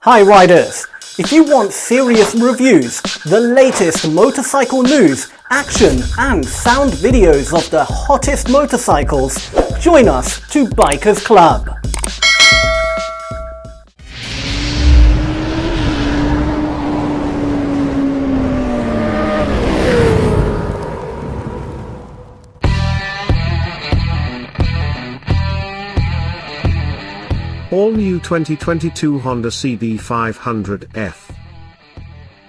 Hi riders! If you want serious reviews, the latest motorcycle news, action and sound videos of the hottest motorcycles, join us to Bikers Club. All new 2022 Honda CB500F.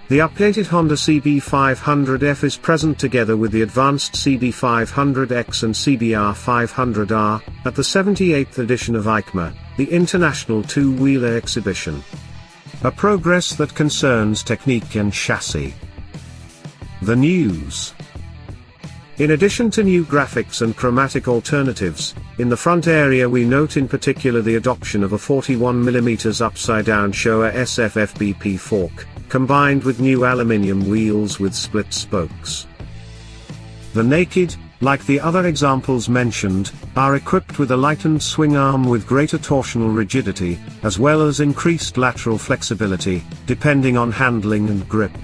The updated Honda CB500F is present together with the advanced CB500X and CBR500R at the 78th edition of EICMA, the International Two-Wheeler Exhibition. A progress that concerns technique and chassis. The news. In addition to new graphics and chromatic alternatives, in the front area we note in particular the adoption of a 41mm upside-down Showa SFFBP fork, combined with new aluminium wheels with split spokes. The Naked, like the other examples mentioned, are equipped with a lightened swing arm with greater torsional rigidity, as well as increased lateral flexibility, depending on handling and grip.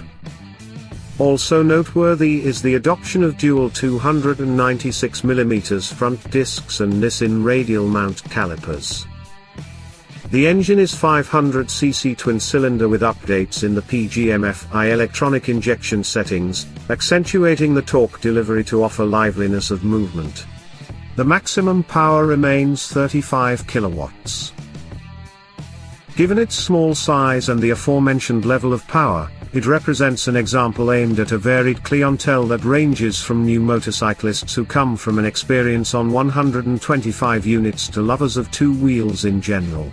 Also noteworthy is the adoption of dual 296mm front discs and Nissin radial mount calipers. The engine is 500cc twin-cylinder with updates in the PGM-FI electronic injection settings, accentuating the torque delivery to offer liveliness of movement. The maximum power remains 35 kilowatts. Given its small size and the aforementioned level of power, it represents an example aimed at a varied clientele that ranges from new motorcyclists who come from an experience on 125 units to lovers of two wheels in general.